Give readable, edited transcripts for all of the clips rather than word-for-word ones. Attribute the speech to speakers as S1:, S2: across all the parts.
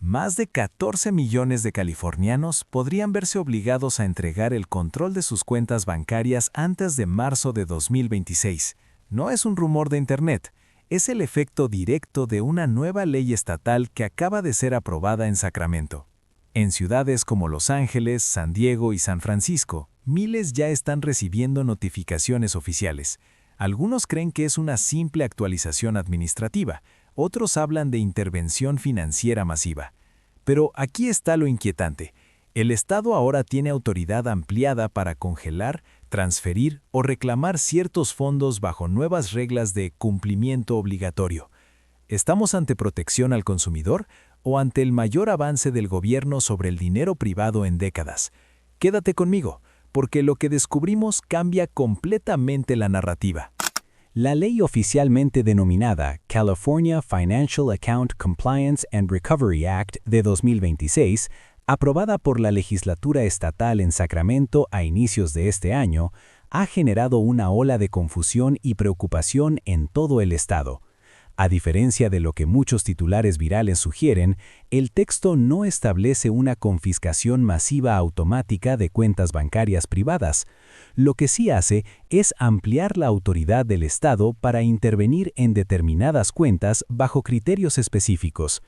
S1: Más de 14 millones de californianos podrían verse obligados a entregar el control de sus cuentas bancarias antes de marzo de 2026. No es un rumor de Internet, es el efecto directo de una nueva ley estatal que acaba de ser aprobada en Sacramento. En ciudades como Los Ángeles, San Diego y San Francisco, miles ya están recibiendo notificaciones oficiales. Algunos creen que es una simple actualización administrativa, otros hablan de intervención financiera masiva. Pero aquí está lo inquietante. El Estado ahora tiene autoridad ampliada para congelar, transferir o reclamar ciertos fondos bajo nuevas reglas de cumplimiento obligatorio. ¿Estamos ante protección al consumidor o ante el mayor avance del gobierno sobre el dinero privado en décadas? Quédate conmigo, porque lo que descubrimos cambia completamente la narrativa.
S2: La ley oficialmente denominada California Financial Account Compliance and Recovery Act de 2026, aprobada por la legislatura estatal en Sacramento a inicios de este año, ha generado una ola de confusión y preocupación en todo el estado. A diferencia de lo que muchos titulares virales sugieren, el texto no establece una confiscación masiva automática de cuentas bancarias privadas. Lo que sí hace es ampliar la autoridad del Estado para intervenir en determinadas cuentas bajo criterios específicos.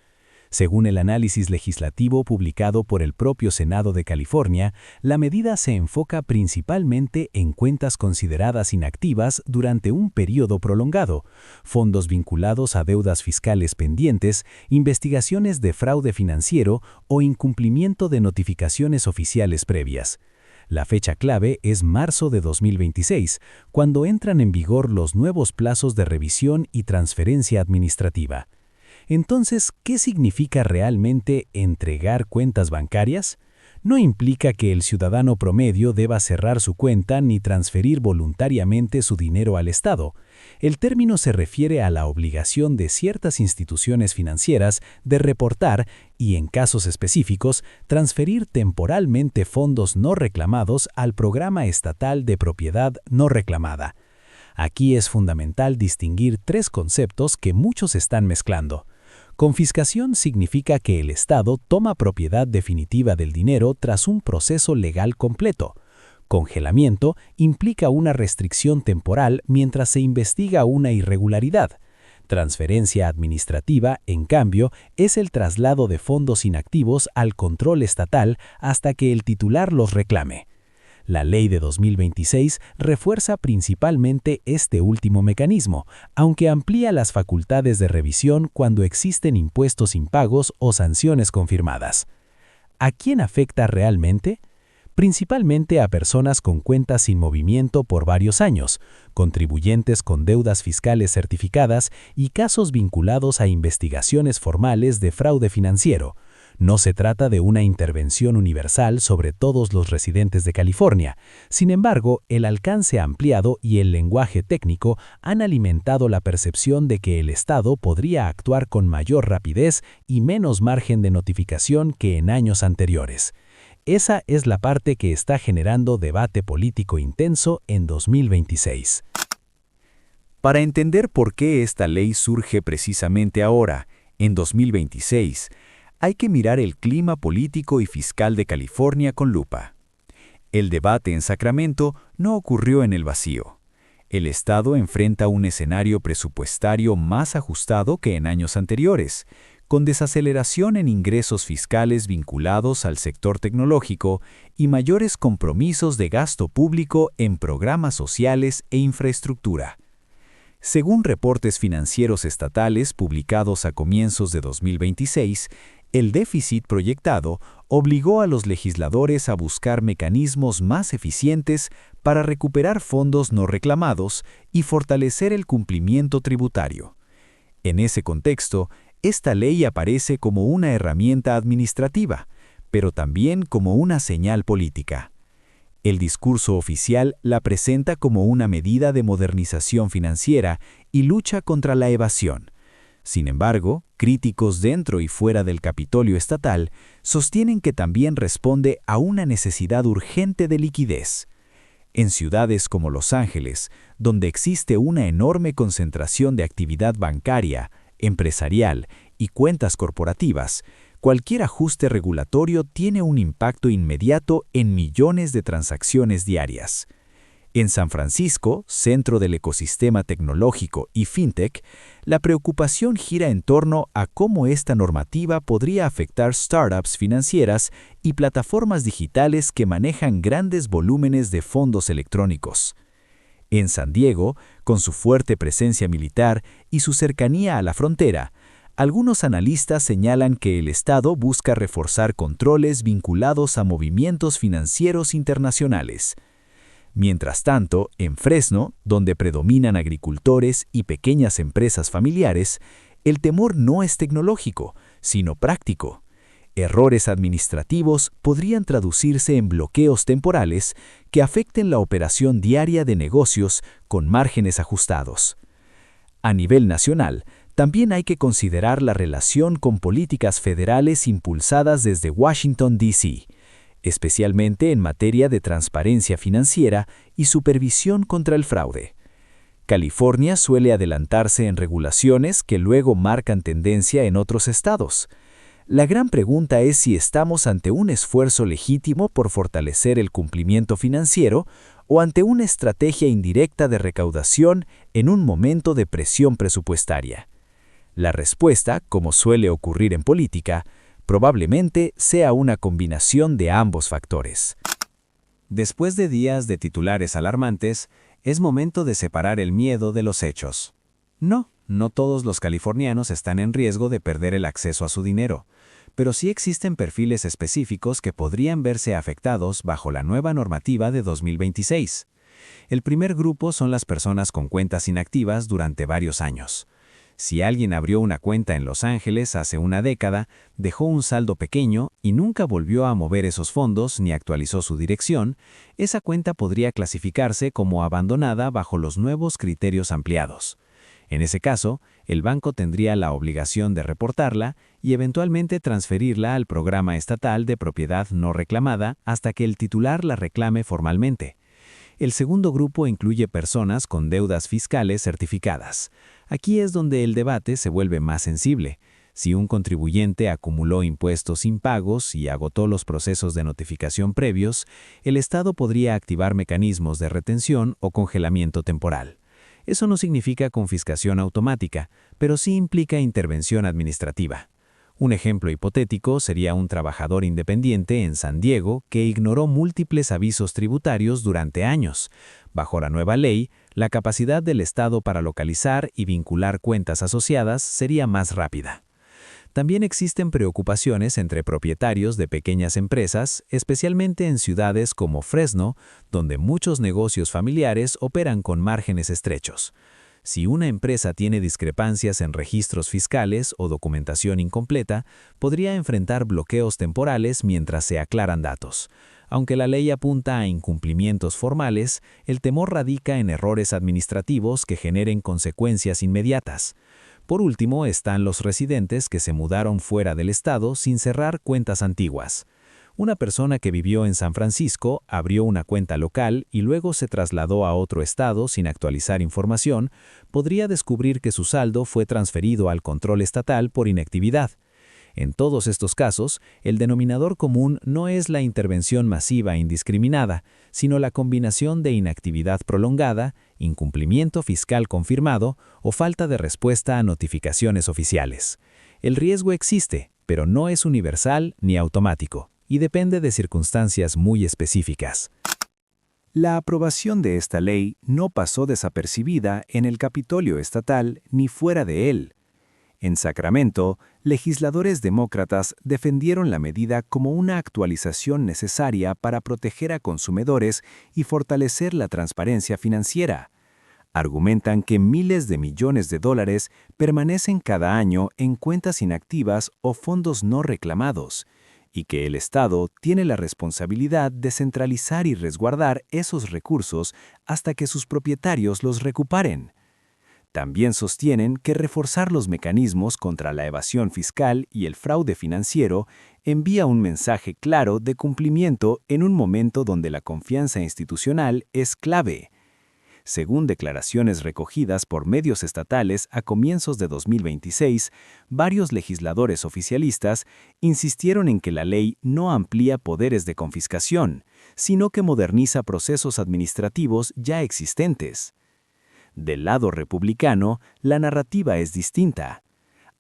S2: Según el análisis legislativo publicado por el propio Senado de California, la medida se enfoca principalmente en cuentas consideradas inactivas durante un periodo prolongado, fondos vinculados a deudas fiscales pendientes, investigaciones de fraude financiero o incumplimiento de notificaciones oficiales previas. La fecha clave es marzo de 2026, cuando entran en vigor los nuevos plazos de revisión y transferencia administrativa. Entonces, ¿qué significa realmente entregar cuentas bancarias? No implica que el ciudadano promedio deba cerrar su cuenta ni transferir voluntariamente su dinero al Estado. El término se refiere a la obligación de ciertas instituciones financieras de reportar y, en casos específicos, transferir temporalmente fondos no reclamados al programa estatal de propiedad no reclamada. Aquí es fundamental distinguir tres conceptos que muchos están mezclando. Confiscación significa que el Estado toma propiedad definitiva del dinero tras un proceso legal completo. Congelamiento implica una restricción temporal mientras se investiga una irregularidad. Transferencia administrativa, en cambio, es el traslado de fondos inactivos al control estatal hasta que el titular los reclame. La ley de 2026 refuerza principalmente este último mecanismo, aunque amplía las facultades de revisión cuando existen impuestos impagos o sanciones confirmadas. ¿A quién afecta realmente? Principalmente a personas con cuentas sin movimiento por varios años, contribuyentes con deudas fiscales certificadas y casos vinculados a investigaciones formales de fraude financiero. No se trata de una intervención universal sobre todos los residentes de California. Sin embargo, el alcance ampliado y el lenguaje técnico han alimentado la percepción de que el Estado podría actuar con mayor rapidez y menos margen de notificación que en años anteriores. Esa es la parte que está generando debate político intenso en 2026.
S3: Para entender por qué esta ley surge precisamente ahora, en 2026, hay que mirar el clima político y fiscal de California con lupa. El debate en Sacramento no ocurrió en el vacío. El Estado enfrenta un escenario presupuestario más ajustado que en años anteriores, con desaceleración en ingresos fiscales vinculados al sector tecnológico y mayores compromisos de gasto público en programas sociales e infraestructura. Según reportes financieros estatales publicados a comienzos de 2026, el déficit proyectado obligó a los legisladores a buscar mecanismos más eficientes para recuperar fondos no reclamados y fortalecer el cumplimiento tributario. En ese contexto, esta ley aparece como una herramienta administrativa, pero también como una señal política. El discurso oficial la presenta como una medida de modernización financiera y lucha contra la evasión. Sin embargo, críticos dentro y fuera del Capitolio estatal sostienen que también responde a una necesidad urgente de liquidez. En ciudades como Los Ángeles, donde existe una enorme concentración de actividad bancaria, empresarial y cuentas corporativas, cualquier ajuste regulatorio tiene un impacto inmediato en millones de transacciones diarias. En San Francisco, centro del ecosistema tecnológico y fintech, la preocupación gira en torno a cómo esta normativa podría afectar startups financieras y plataformas digitales que manejan grandes volúmenes de fondos electrónicos. En San Diego, con su fuerte presencia militar y su cercanía a la frontera, algunos analistas señalan que el Estado busca reforzar controles vinculados a movimientos financieros internacionales. Mientras tanto, en Fresno, donde predominan agricultores y pequeñas empresas familiares, el temor no es tecnológico, sino práctico. Errores administrativos podrían traducirse en bloqueos temporales que afecten la operación diaria de negocios con márgenes ajustados. A nivel nacional, también hay que considerar la relación con políticas federales impulsadas desde Washington, D.C., especialmente en materia de transparencia financiera y supervisión contra el fraude. California suele adelantarse en regulaciones que luego marcan tendencia en otros estados. La gran pregunta es si estamos ante un esfuerzo legítimo por fortalecer el cumplimiento financiero o ante una estrategia indirecta de recaudación en un momento de presión presupuestaria. La respuesta, como suele ocurrir en política, probablemente sea una combinación de ambos factores.
S1: Después de días de titulares alarmantes, es momento de separar el miedo de los hechos. No todos los californianos están en riesgo de perder el acceso a su dinero, pero sí existen perfiles específicos que podrían verse afectados bajo la nueva normativa de 2026. El primer grupo son las personas con cuentas inactivas durante varios años. Si alguien abrió una cuenta en Los Ángeles hace una década, dejó un saldo pequeño y nunca volvió a mover esos fondos ni actualizó su dirección, esa cuenta podría clasificarse como abandonada bajo los nuevos criterios ampliados. En ese caso, el banco tendría la obligación de reportarla y eventualmente transferirla al programa estatal de propiedad no reclamada hasta que el titular la reclame formalmente. El segundo grupo incluye personas con deudas fiscales certificadas. Aquí es donde el debate se vuelve más sensible. Si un contribuyente acumuló impuestos impagos y agotó los procesos de notificación previos, el Estado podría activar mecanismos de retención o congelamiento temporal. Eso no significa confiscación automática, pero sí implica intervención administrativa. Un ejemplo hipotético sería un trabajador independiente en San Diego que ignoró múltiples avisos tributarios durante años. Bajo la nueva ley, la capacidad del Estado para localizar y vincular cuentas asociadas sería más rápida. También existen preocupaciones entre propietarios de pequeñas empresas, especialmente en ciudades como Fresno, donde muchos negocios familiares operan con márgenes estrechos. Si una empresa tiene discrepancias en registros fiscales o documentación incompleta, podría enfrentar bloqueos temporales mientras se aclaran datos. Aunque la ley apunta a incumplimientos formales, el temor radica en errores administrativos que generen consecuencias inmediatas. Por último, están los residentes que se mudaron fuera del estado sin cerrar cuentas antiguas. Una persona que vivió en San Francisco abrió una cuenta local y luego se trasladó a otro estado sin actualizar información, podría descubrir que su saldo fue transferido al control estatal por inactividad. En todos estos casos, el denominador común no es la intervención masiva e indiscriminada, sino la combinación de inactividad prolongada, incumplimiento fiscal confirmado o falta de respuesta a notificaciones oficiales. El riesgo existe, pero no es universal ni automático, y depende de circunstancias muy específicas.
S2: La aprobación de esta ley no pasó desapercibida en el Capitolio estatal ni fuera de él. En Sacramento, legisladores demócratas defendieron la medida como una actualización necesaria para proteger a consumidores y fortalecer la transparencia financiera. Argumentan que miles de millones de dólares permanecen cada año en cuentas inactivas o fondos no reclamados, y que el Estado tiene la responsabilidad de centralizar y resguardar esos recursos hasta que sus propietarios los recuperen. También sostienen que reforzar los mecanismos contra la evasión fiscal y el fraude financiero envía un mensaje claro de cumplimiento en un momento donde la confianza institucional es clave. Según declaraciones recogidas por medios estatales a comienzos de 2026, varios legisladores oficialistas insistieron en que la ley no amplía poderes de confiscación, sino que moderniza procesos administrativos ya existentes. Del lado republicano, la narrativa es distinta.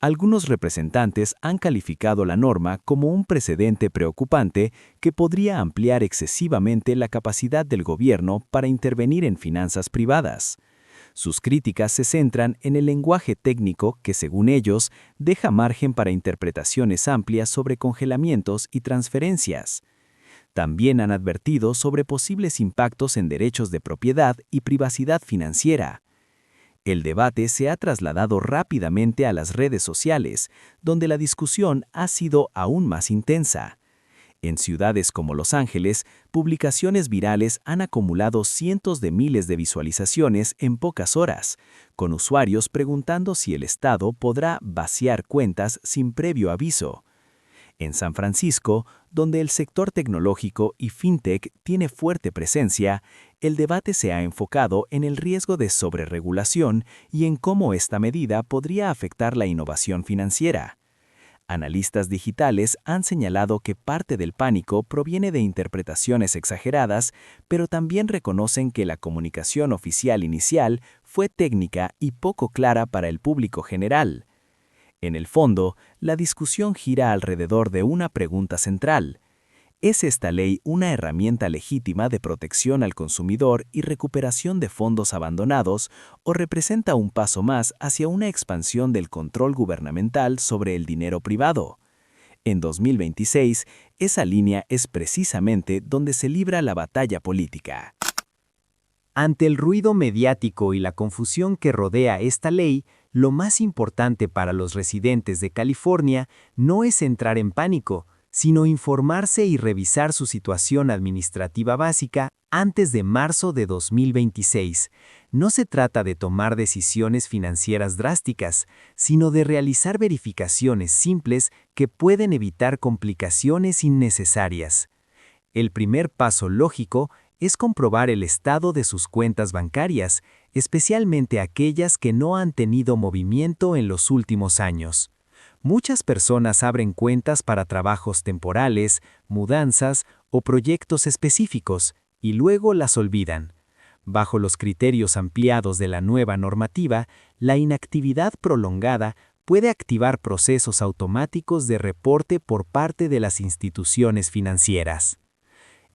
S2: Algunos representantes han calificado la norma como un precedente preocupante que podría ampliar excesivamente la capacidad del gobierno para intervenir en finanzas privadas. Sus críticas se centran en el lenguaje técnico que, según ellos, deja margen para interpretaciones amplias sobre congelamientos y transferencias. También han advertido sobre posibles impactos en derechos de propiedad y privacidad financiera. El debate se ha trasladado rápidamente a las redes sociales, donde la discusión ha sido aún más intensa. En ciudades como Los Ángeles, publicaciones virales han acumulado cientos de miles de visualizaciones en pocas horas, con usuarios preguntando si el Estado podrá vaciar cuentas sin previo aviso. En San Francisco, donde el sector tecnológico y fintech tiene fuerte presencia, el debate se ha enfocado en el riesgo de sobreregulación y en cómo esta medida podría afectar la innovación financiera. Analistas digitales han señalado que parte del pánico proviene de interpretaciones exageradas, pero también reconocen que la comunicación oficial inicial fue técnica y poco clara para el público general. En el fondo, la discusión gira alrededor de una pregunta central. ¿Es esta ley una herramienta legítima de protección al consumidor y recuperación de fondos abandonados o representa un paso más hacia una expansión del control gubernamental sobre el dinero privado? En 2026, esa línea es precisamente donde se libra la batalla política.
S1: Ante el ruido mediático y la confusión que rodea esta ley, lo más importante para los residentes de California no es entrar en pánico, sino informarse y revisar su situación administrativa básica antes de marzo de 2026. No se trata de tomar decisiones financieras drásticas, sino de realizar verificaciones simples que pueden evitar complicaciones innecesarias. El primer paso lógico es comprobar el estado de sus cuentas bancarias, especialmente aquellas que no han tenido movimiento en los últimos años. Muchas personas abren cuentas para trabajos temporales, mudanzas o proyectos específicos y luego las olvidan. Bajo los criterios ampliados de la nueva normativa, la inactividad prolongada puede activar procesos automáticos de reporte por parte de las instituciones financieras.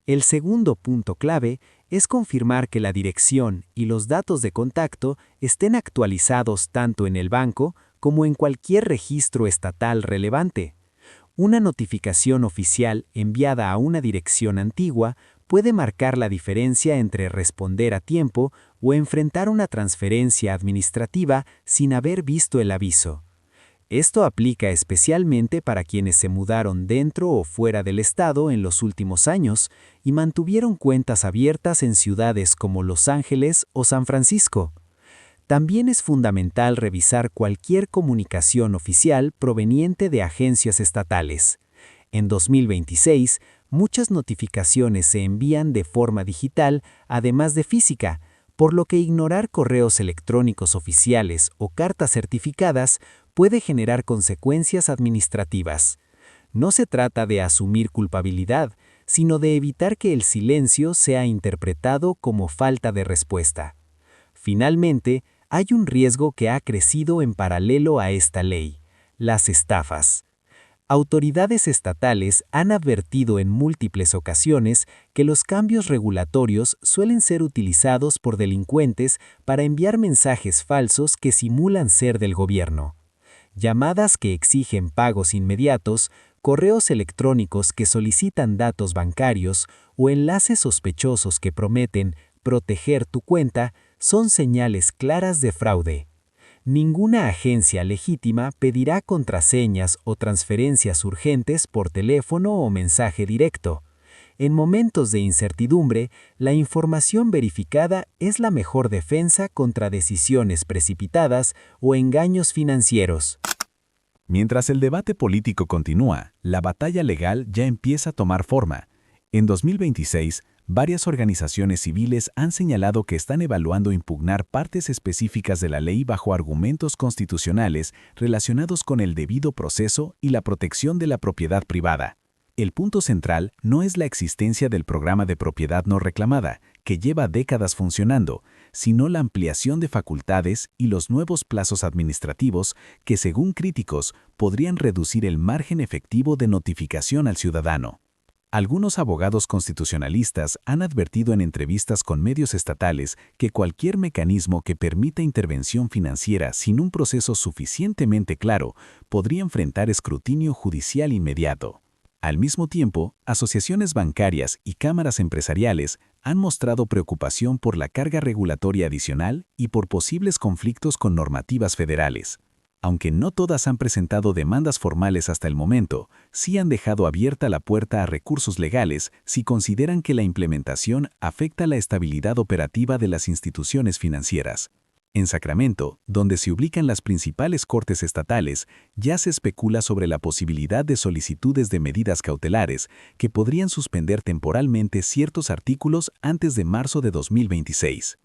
S1: El segundo punto clave es confirmar que la dirección y los datos de contacto estén actualizados tanto en el banco como en cualquier registro estatal relevante. Una notificación oficial enviada a una dirección antigua puede marcar la diferencia entre responder a tiempo o enfrentar una transferencia administrativa sin haber visto el aviso. Esto aplica especialmente para quienes se mudaron dentro o fuera del estado en los últimos años y mantuvieron cuentas abiertas en ciudades como Los Ángeles o San Francisco. También es fundamental revisar cualquier comunicación oficial proveniente de agencias estatales. En 2026, muchas notificaciones se envían de forma digital, además de física, por lo que ignorar correos electrónicos oficiales o cartas certificadas puede generar consecuencias administrativas. No se trata de asumir culpabilidad, sino de evitar que el silencio sea interpretado como falta de respuesta. Finalmente, hay un riesgo que ha crecido en paralelo a esta ley: las estafas. Autoridades estatales han advertido en múltiples ocasiones que los cambios regulatorios suelen ser utilizados por delincuentes para enviar mensajes falsos que simulan ser del gobierno. Llamadas que exigen pagos inmediatos, correos electrónicos que solicitan datos bancarios o enlaces sospechosos que prometen proteger tu cuenta son señales claras de fraude. Ninguna agencia legítima pedirá contraseñas o transferencias urgentes por teléfono o mensaje directo. En momentos de incertidumbre, la información verificada es la mejor defensa contra decisiones precipitadas o engaños financieros.
S2: Mientras el debate político continúa, la batalla legal ya empieza a tomar forma. En 2026,
S1: Varias organizaciones civiles han señalado que están evaluando impugnar partes específicas de la ley bajo argumentos constitucionales relacionados con el debido proceso y la protección de la propiedad privada. El punto central no es la existencia del programa de propiedad no reclamada, que lleva décadas funcionando, sino la ampliación de facultades y los nuevos plazos administrativos que, según críticos, podrían reducir el margen efectivo de notificación al ciudadano. Algunos abogados constitucionalistas han advertido en entrevistas con medios estatales que cualquier mecanismo que permita intervención financiera sin un proceso suficientemente claro podría enfrentar escrutinio judicial inmediato. Al mismo tiempo, asociaciones bancarias y cámaras empresariales han mostrado preocupación por la carga regulatoria adicional y por posibles conflictos con normativas federales. Aunque no todas han presentado demandas formales hasta el momento, sí han dejado abierta la puerta a recursos legales si consideran que la implementación afecta la estabilidad operativa de las instituciones financieras. En Sacramento, donde se ubican las principales cortes estatales, ya se especula sobre la posibilidad de solicitudes de medidas cautelares que podrían suspender temporalmente ciertos artículos antes de marzo de 2026.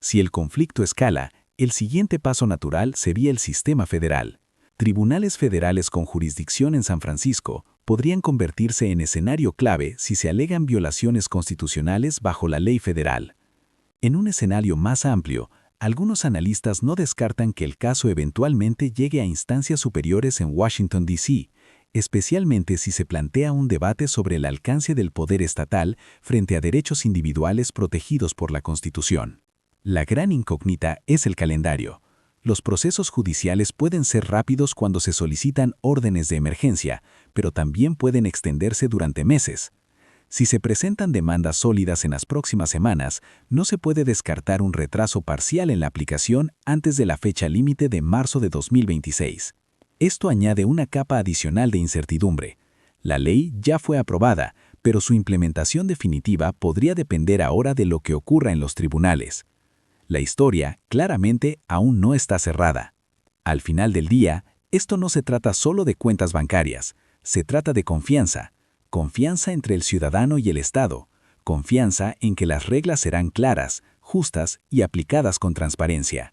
S1: Si el conflicto escala, el siguiente paso natural sería el sistema federal. Tribunales federales con jurisdicción en San Francisco podrían convertirse en escenario clave si se alegan violaciones constitucionales bajo la ley federal. En un escenario más amplio, algunos analistas no descartan que el caso eventualmente llegue a instancias superiores en Washington, D.C., especialmente si se plantea un debate sobre el alcance del poder estatal frente a derechos individuales protegidos por la Constitución. La gran incógnita es el calendario. Los procesos judiciales pueden ser rápidos cuando se solicitan órdenes de emergencia, pero también pueden extenderse durante meses. Si se presentan demandas sólidas en las próximas semanas, no se puede descartar un retraso parcial en la aplicación antes de la fecha límite de marzo de 2026. Esto añade una capa adicional de incertidumbre. La ley ya fue aprobada, pero su implementación definitiva podría depender ahora de lo que ocurra en los tribunales. La historia, claramente, aún no está cerrada. Al final del día, esto no se trata solo de cuentas bancarias, se trata de confianza. Confianza entre el ciudadano y el Estado. Confianza en que las reglas serán claras, justas y aplicadas con transparencia.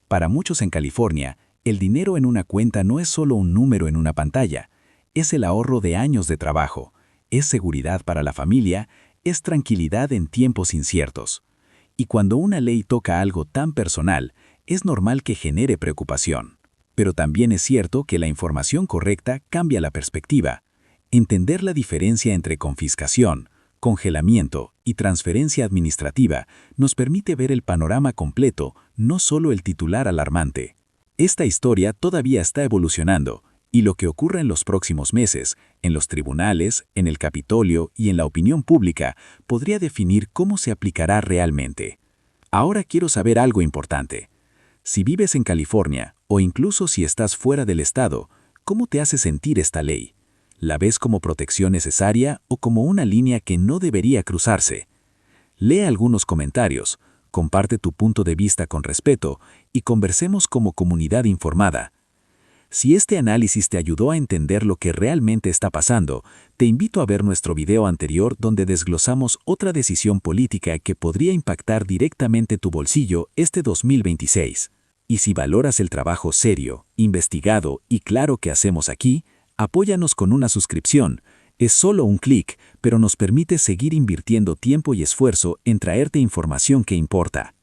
S1: Para muchos en California, el dinero en una cuenta no es solo un número en una pantalla, es el ahorro de años de trabajo, es seguridad para la familia, es tranquilidad en tiempos inciertos. Y cuando una ley toca algo tan personal, es normal que genere preocupación. Pero también es cierto que la información correcta cambia la perspectiva. Entender la diferencia entre confiscación, congelamiento y transferencia administrativa nos permite ver el panorama completo, no solo el titular alarmante. Esta historia todavía está evolucionando, y lo que ocurra en los próximos meses, en los tribunales, en el Capitolio y en la opinión pública, podría definir cómo se aplicará realmente. Ahora quiero saber algo importante. Si vives en California, o incluso si estás fuera del estado, ¿cómo te hace sentir esta ley? ¿La ves como protección necesaria o como una línea que no debería cruzarse? Lee algunos comentarios, comparte tu punto de vista con respeto y conversemos como comunidad informada. Si este análisis te ayudó a entender lo que realmente está pasando, te invito a ver nuestro video anterior donde desglosamos otra decisión política que podría impactar directamente tu bolsillo este 2026. Y si valoras el trabajo serio, investigado y claro que hacemos aquí, apóyanos con una suscripción. Es solo un clic, pero nos permite seguir invirtiendo tiempo y esfuerzo en traerte información que importa.